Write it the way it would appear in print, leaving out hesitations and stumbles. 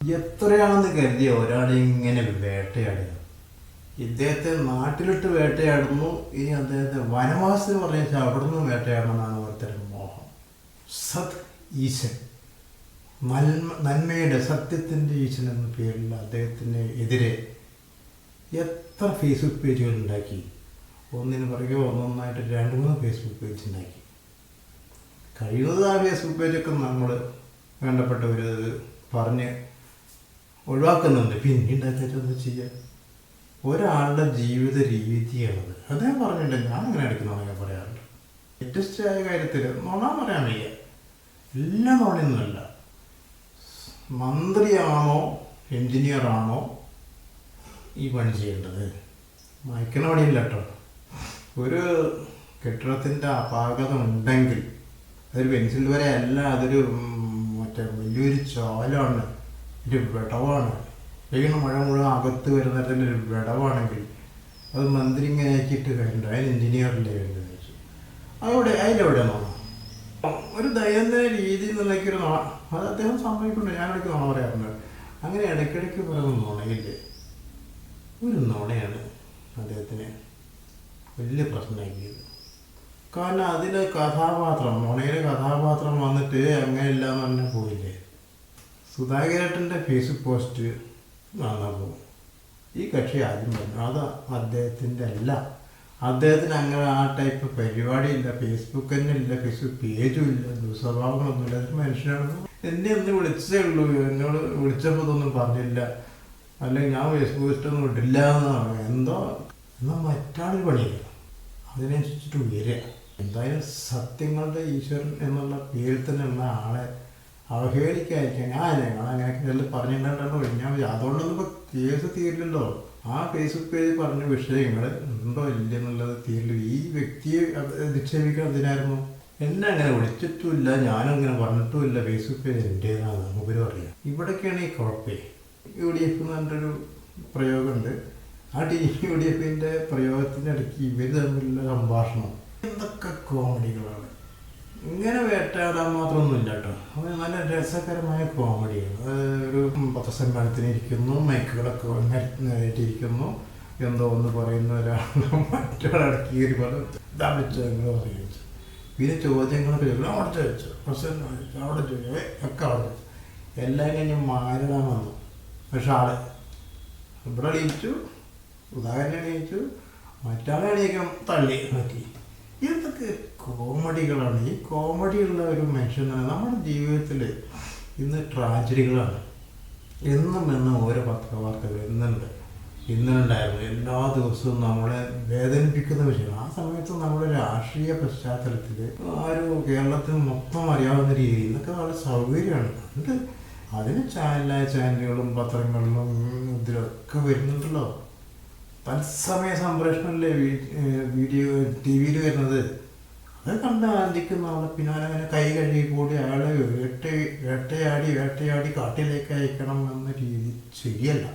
എത്രയാണെന്ന് കരുതിയ ഒരാളെ ഇങ്ങനെ വേട്ടയാടുക. ഇദ്ദേഹത്തെ നാട്ടിലിട്ട് വേട്ടയാടുന്നു, ഇനി അദ്ദേഹത്തെ വനവാസം പറഞ്ഞാൽ അവിടെ നിന്ന് വേട്ടയാടണമെന്നാണ് ഓരോരുത്തരുടെ മോഹം. സത് ഈശൻ, നന്മയുടെ സത്യത്തിൻ്റെ ഈശൻ എന്ന പേരിൽ അദ്ദേഹത്തിന് എതിരെ എത്ര ഫേസ്ബുക്ക് പേജുകൾ ഉണ്ടാക്കി. ഒന്നിന് പറയുക ഒന്നൊന്നായിട്ട് 2-3 ഫേസ്ബുക്ക് പേജ് ഉണ്ടാക്കി. കഴിയുന്നത് ആ ഫേസ്ബുക്ക് പേജൊക്കെ നമ്മൾ വേണ്ടപ്പെട്ടവർ പറഞ്ഞ് ഒഴിവാക്കുന്നുണ്ട്. പിന്നെ ഉണ്ടാക്കിയിട്ട് ചെയ്യാം. ഒരാളുടെ ജീവിത രീതിയാണത്. അദ്ദേഹം പറഞ്ഞില്ല, ഞാൻ അങ്ങനെ അടിക്കുന്നതാണെങ്കിൽ പറയാറുണ്ട്. ലേറ്റസ്റ്റ് ആയ കാര്യത്തിൽ നുണ പറയാൻ വയ്യ. എല്ലാ നുണയൊന്നുമല്ല. മന്ത്രിയാണോ എൻജിനീയറാണോ ഈ പണി ചെയ്യേണ്ടത്? മയക്കണ പണിയില്ല കേട്ടോ. ഒരു കെട്ടിടത്തിൻ്റെ അപാകത ഉണ്ടെങ്കിൽ അതൊരു പെൻസിൽ വരെ അല്ല, അതൊരു മറ്റേ വലിയൊരു ചോലാണ്, ഒരു വിടവാണ്. പെയ്യുന്ന മഴ മുഴുവൻ അകത്ത് വരുന്നതിൻ്റെ ഒരു വിടവാണെങ്കിൽ അത് മന്ത്രി ഇങ്ങനെ ആക്കിയിട്ട് കാര്യമുണ്ട്. അതിന് എൻജിനീയറിൻ്റെ വേണ്ടതെന്ന് വെച്ചു അതിലെവിടെ നോണം? ഒരു ദൈനംദിന രീതി എന്നുള്ളൊരു നോണ അത് അദ്ദേഹം സമ്മതിക്കുന്നുണ്ട്. ഞാനിടയ്ക്ക് നോണ പറയാറുണ്ട്. അങ്ങനെ ഇടയ്ക്കിടയ്ക്ക് പറയുന്ന നുണയില്ലേ, ഒരു നുണയാണ് അദ്ദേഹത്തിന് വലിയ പ്രശ്നമാക്കിയത്. കാരണം അതിലെ കഥാപാത്രം, നുണയിലെ കഥാപാത്രം വന്നിട്ട് അങ്ങനെയില്ല എന്ന് പറഞ്ഞാൽ പോയില്ലേ. സുധാകരേട്ടൻ്റെ ഫേസ്ബുക്ക് പോസ്റ്റ് വന്നാൽ പോകും. ഈ കക്ഷി ആദ്യം പറഞ്ഞു അത് അദ്ദേഹത്തിൻ്റെ അല്ല. അദ്ദേഹത്തിന് അങ്ങനെ ആ ടൈപ്പ് പരിപാടിയില്ല, ഫേസ്ബുക്ക് തന്നെ ഇല്ല, ഫേസ്ബുക്ക് പേജും ഇല്ല, ദുസ്വഭാവങ്ങളൊന്നുമില്ല. അത് മനുഷ്യനാണെന്ന് എന്നെ ഒന്ന് വിളിച്ചേ ഉള്ളൂ. എന്നോട് വിളിച്ചപ്പോൾ ഇതൊന്നും പറഞ്ഞില്ല, അല്ലെങ്കിൽ ഞാൻ ഫേസ്ബുക്ക് പോസ്റ്റൊന്നും ഇടില്ല എന്നാണ്. എന്തോ എന്നാൽ മറ്റാളൊരു പണിയില്ല, അതിനനുസരിച്ചിട്ട് വരിക. എന്തായാലും സത്യങ്ങളുടെ ഈശ്വരൻ എന്നുള്ള പേരിൽ തന്നെയുള്ള ആളെ അവഹേളിക്കാതിരിക്കാൻ അങ്ങനെയൊക്കെ പറഞ്ഞിട്ടുണ്ടോ ഞാൻ. അതുകൊണ്ടൊന്നും ഇപ്പോൾ കേസ് തീരില്ലല്ലോ. ആ ഫേസ്ബുക്ക് പേജിൽ പറഞ്ഞ വിഷയങ്ങൾ ഉണ്ടോ ഇല്ലെന്നുള്ളത് തീരില്ല. ഈ വ്യക്തിയെ നിക്ഷേപിക്കണം എന്തിനായിരുന്നു? എന്നെ അങ്ങനെ വിളിച്ചിട്ടുമില്ല, ഞാനും അങ്ങനെ പറഞ്ഞിട്ടുമില്ല. ഫേസ്ബുക്ക് പേജ് എൻ്റേതാണ് ഉപരി പറയാം. ഇവിടേക്കാണ് ഈ കുഴപ്പേ. UDF എന്ന് പറഞ്ഞൊരു പ്രയോഗമുണ്ട്. ആ UDFിൻ്റെ പ്രയോഗത്തിൻ്റെ ഇടയ്ക്ക് ഇവർ തമ്മിലുള്ള സംഭാഷണം എന്തൊക്കെ കോമഡികളാണ്. ഇങ്ങനെ വേട്ടയാടാൻ മാത്രമൊന്നുമില്ല കേട്ടോ. അത് നല്ല രസകരമായ കോമഡിയാണ്. ഒരു പത്രസമ്മേളനത്തിന് ഇരിക്കുന്നു, മൈക്കുകളൊക്കെ നേരിട്ടിരിക്കുന്നു, എന്തോ ഒന്ന് പറയുന്ന ഒരാൾ മറ്റൊരാൾക്ക് ഈ ഒരു പദം വിളിച്ചങ്ങൾ പറയുന്നു. പിന്നെ ചോദ്യങ്ങളൊക്കെ ചോദിക്കും, അവിടെ ചോദിച്ചു, പ്രസിഡന്റ് ചോദിച്ചു, അവിടെ ചോദിച്ചു, ഒക്കെ അവിടെ ചോദിച്ചു. എല്ലാം കഴിഞ്ഞ് മാരിടാൻ വന്നു. പക്ഷെ ആള് ഇവിടെ അണിയിച്ചു, ഉദാഹരണം അണിയിച്ചു, മറ്റാളെ അണിയിക്കാൻ തള്ളി മാറ്റി. ഇതൊക്കെ കോമഡികളാണ്. ഈ കോമഡിയുള്ള ഒരു മനുഷ്യനാണ്. നമ്മുടെ ജീവിതത്തിൽ ഇന്ന് ട്രാജഡികളാണ്. എന്നും ഓരോ പത്രവാർത്തകൾ ഇന്നുണ്ടായിരുന്നു. എല്ലാ ദിവസവും നമ്മളെ വേദനിപ്പിക്കുന്ന വിഷയമാണ്. ആ സമയത്ത് നമ്മുടെ രാഷ്ട്രീയ പശ്ചാത്തലത്തിൽ കേരളത്തിന് മൊത്തം അറിയാവുന്ന രീതിയിൽ ഇതൊക്കെ വളരെ സൗകര്യമാണ്. എന്നിട്ട് അതിന് ചാനലുകളും പത്രങ്ങളിലും ഇതിലൊക്കെ വരുന്നുണ്ടല്ലോ. തത്സമയ സംപ്രേഷണമല്ലേ വീഡിയോ TV-യിൽ വരുന്നത്. അത് കണ്ട് ആന്തിക്കുന്ന ആളെ പിന്നാലെ അങ്ങനെ കൈ കഴുകി കൂടി അയാളെ വേട്ടയാടി കാട്ടിലേക്ക് അയക്കണം എന്ന രീതി ശരിയല്ല.